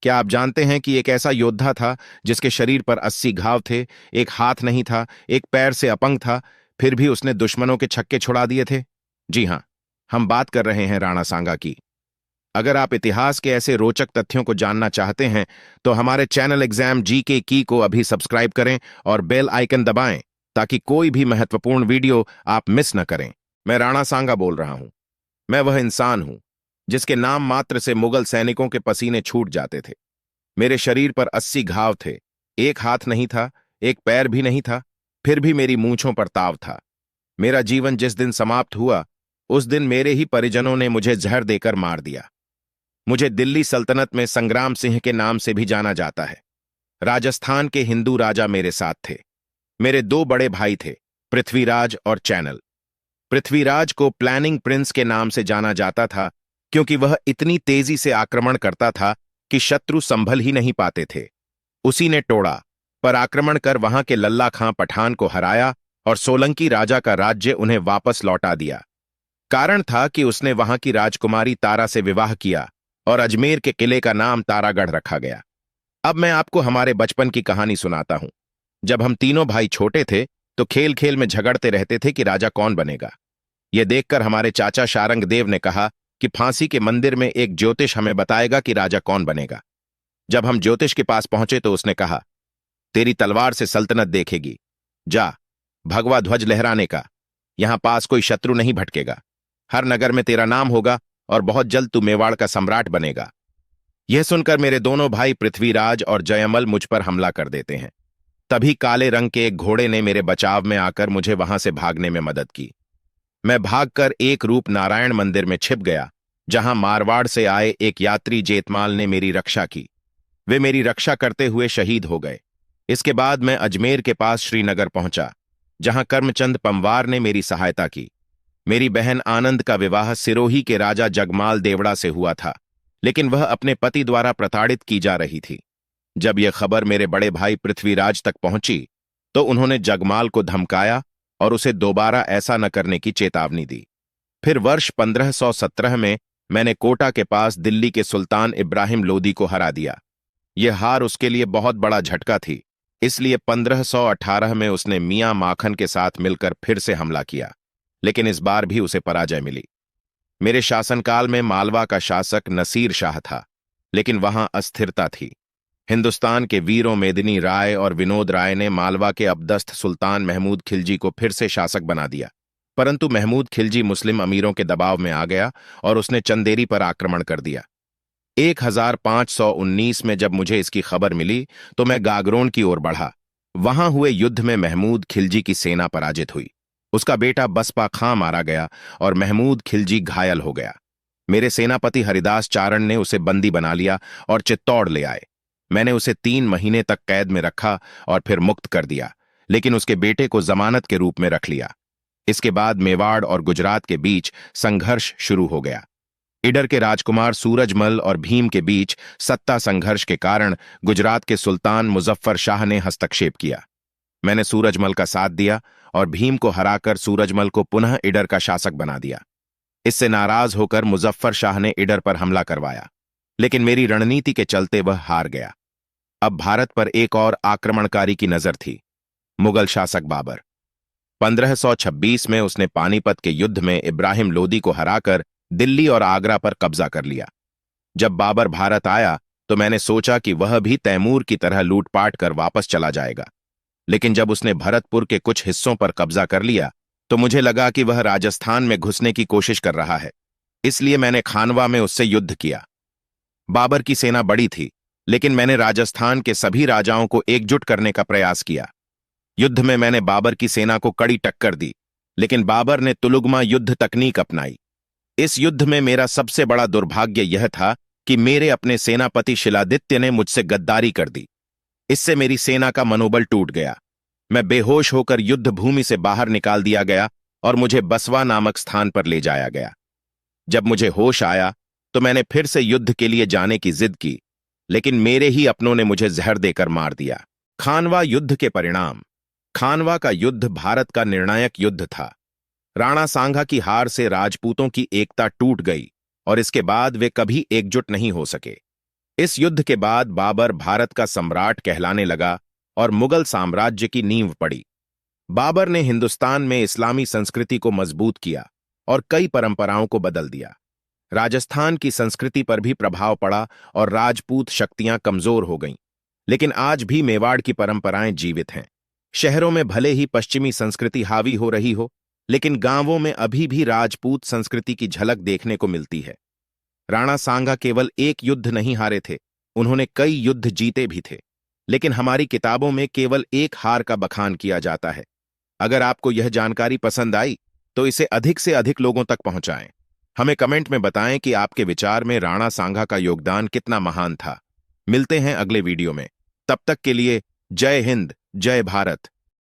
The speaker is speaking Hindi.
क्या आप जानते हैं कि एक ऐसा योद्धा था जिसके शरीर पर 80 घाव थे, एक हाथ नहीं था, एक पैर से अपंग था, फिर भी उसने दुश्मनों के छक्के छुड़ा दिए थे? जी हां, हम बात कर रहे हैं राणा सांगा की। अगर आप इतिहास के ऐसे रोचक तथ्यों को जानना चाहते हैं तो हमारे चैनल एग्जाम जीके की को अभी सब्सक्राइब करें और बेल आइकन दबाएं ताकि कोई भी महत्वपूर्ण वीडियो आप मिस न करें। मैं राणा सांगा बोल रहा हूं। मैं वह इंसान हूं जिसके नाम मात्र से मुगल सैनिकों के पसीने छूट जाते थे। मेरे शरीर पर 80 घाव थे, एक हाथ नहीं था, एक पैर भी नहीं था, फिर भी मेरी मूंछों पर ताव था। मेरा जीवन जिस दिन समाप्त हुआ उस दिन मेरे ही परिजनों ने मुझे जहर देकर मार दिया। मुझे दिल्ली सल्तनत में संग्राम सिंह के नाम से भी जाना जाता है। राजस्थान के हिंदू राजा मेरे साथ थे। मेरे दो बड़े भाई थे, पृथ्वीराज और चैनल। पृथ्वीराज को प्लानिंग प्रिंस के नाम से जाना जाता था क्योंकि वह इतनी तेजी से आक्रमण करता था कि शत्रु संभल ही नहीं पाते थे। उसी ने टोड़ा पर आक्रमण कर वहां के लल्ला खां पठान को हराया और सोलंकी राजा का राज्य उन्हें वापस लौटा दिया। कारण था कि उसने वहां की राजकुमारी तारा से विवाह किया और अजमेर के किले का नाम तारागढ़ रखा गया। अब मैं आपको हमारे बचपन की कहानी सुनाता हूं। जब हम तीनों भाई छोटे थे तो खेल खेल में झगड़ते रहते थे कि राजा कौन बनेगा। यह देखकर हमारे चाचा शारंग देव ने कहा कि फांसी के मंदिर में एक ज्योतिष हमें बताएगा कि राजा कौन बनेगा। जब हम ज्योतिष के पास पहुंचे तो उसने कहा, तेरी तलवार से सल्तनत देखेगी, जा भगवा ध्वज लहराने का। यहां पास कोई शत्रु नहीं भटकेगा, हर नगर में तेरा नाम होगा और बहुत जल्द तू मेवाड़ का सम्राट बनेगा। यह सुनकर मेरे दोनों भाई पृथ्वीराज और जयमल मुझ पर हमला कर देते हैं। तभी काले रंग के एक घोड़े ने मेरे बचाव में आकर मुझे वहां से भागने में मदद की। मैं भागकर एक रूप नारायण मंदिर में छिप गया, जहां मारवाड़ से आए एक यात्री जेतमाल ने मेरी रक्षा की। वे मेरी रक्षा करते हुए शहीद हो गए। इसके बाद मैं अजमेर के पास श्रीनगर पहुंचा, जहां करमचंद पंवार ने मेरी सहायता की। मेरी बहन आनंद का विवाह सिरोही के राजा जगमाल देवड़ा से हुआ था, लेकिन वह अपने पति द्वारा प्रताड़ित की जा रही थी। जब यह खबर मेरे बड़े भाई पृथ्वीराज तक पहुंची तो उन्होंने जगमाल को धमकाया और उसे दोबारा ऐसा न करने की चेतावनी दी। फिर वर्ष 1517 में मैंने कोटा के पास दिल्ली के सुल्तान इब्राहिम लोदी को हरा दिया। यह हार उसके लिए बहुत बड़ा झटका थी, इसलिए 1518 में उसने मियां माखन के साथ मिलकर फिर से हमला किया, लेकिन इस बार भी उसे पराजय मिली। मेरे शासनकाल में मालवा का शासक नसीर शाह था, लेकिन वहां अस्थिरता थी। हिंदुस्तान के वीरों मेदिनी राय और विनोद राय ने मालवा के अपदस्थ सुल्तान महमूद खिलजी को फिर से शासक बना दिया, परंतु महमूद खिलजी मुस्लिम अमीरों के दबाव में आ गया और उसने चंदेरी पर आक्रमण कर दिया। 1519 में जब मुझे इसकी खबर मिली तो मैं गागरोन की ओर बढ़ा। वहां हुए युद्ध में महमूद खिलजी की सेना पराजित हुई। उसका बेटा बसपा खां मारा गया और महमूद खिलजी घायल हो गया। मेरे सेनापति हरिदास चारण ने उसे बंदी बना लिया और चित्तौड़ ले आए। मैंने उसे 3 महीने तक कैद में रखा और फिर मुक्त कर दिया, लेकिन उसके बेटे को जमानत के रूप में रख लिया। इसके बाद मेवाड़ और गुजरात के बीच संघर्ष शुरू हो गया। इडर के राजकुमार सूरजमल और भीम के बीच सत्ता संघर्ष के कारण गुजरात के सुल्तान मुजफ्फर शाह ने हस्तक्षेप किया। मैंने सूरजमल का साथ दिया और भीम को हराकर सूरजमल को पुनः इडर का शासक बना दिया। इससे नाराज होकर मुजफ्फर शाह ने इडर पर हमला करवाया, लेकिन मेरी रणनीति के चलते वह हार गया। अब भारत पर एक और आक्रमणकारी की नजर थी, मुगल शासक बाबर। 1526 में उसने पानीपत के युद्ध में इब्राहिम लोदी को हराकर दिल्ली और आगरा पर कब्जा कर लिया। जब बाबर भारत आया तो मैंने सोचा कि वह भी तैमूर की तरह लूटपाट कर वापस चला जाएगा, लेकिन जब उसने भरतपुर के कुछ हिस्सों पर कब्जा कर लिया तो मुझे लगा कि वह राजस्थान में घुसने की कोशिश कर रहा है। इसलिए मैंने खानवा में उससे युद्ध किया। बाबर की सेना बड़ी थी, लेकिन मैंने राजस्थान के सभी राजाओं को एकजुट करने का प्रयास किया। युद्ध में मैंने बाबर की सेना को कड़ी टक्कर दी, लेकिन बाबर ने तुलुगमा युद्ध तकनीक अपनाई। इस युद्ध में मेरा सबसे बड़ा दुर्भाग्य यह था कि मेरे अपने सेनापति शिलादित्य ने मुझसे गद्दारी कर दी। इससे मेरी सेना का मनोबल टूट गया। मैं बेहोश होकर युद्ध भूमि से बाहर निकाल दिया गया और मुझे बसवा नामक स्थान पर ले जाया गया। जब मुझे होश आया तो मैंने फिर से युद्ध के लिए जाने की जिद की, लेकिन मेरे ही अपनों ने मुझे जहर देकर मार दिया। खानवा युद्ध के परिणाम। खानवा का युद्ध भारत का निर्णायक युद्ध था। राणा सांगा की हार से राजपूतों की एकता टूट गई और इसके बाद वे कभी एकजुट नहीं हो सके। इस युद्ध के बाद बाबर भारत का सम्राट कहलाने लगा और मुगल साम्राज्य की नींव पड़ी। बाबर ने हिंदुस्तान में इस्लामी संस्कृति को मजबूत किया और कई परंपराओं को बदल दिया। राजस्थान की संस्कृति पर भी प्रभाव पड़ा और राजपूत शक्तियां कमजोर हो गईं। लेकिन आज भी मेवाड़ की परंपराएं जीवित हैं। शहरों में भले ही पश्चिमी संस्कृति हावी हो रही हो, लेकिन गांवों में अभी भी राजपूत संस्कृति की झलक देखने को मिलती है। राणा सांगा केवल एक युद्ध नहीं हारे थे, उन्होंने कई युद्ध जीते भी थे। लेकिन हमारी किताबों में केवल एक हार का बखान किया जाता है। अगर आपको यह जानकारी पसंद आई तो इसे अधिक से अधिक लोगों तक पहुंचाएं। हमें कमेंट में बताएं कि आपके विचार में राणा सांगा का योगदान कितना महान था। मिलते हैं अगले वीडियो में। तब तक के लिए जय हिंद, जय भारत।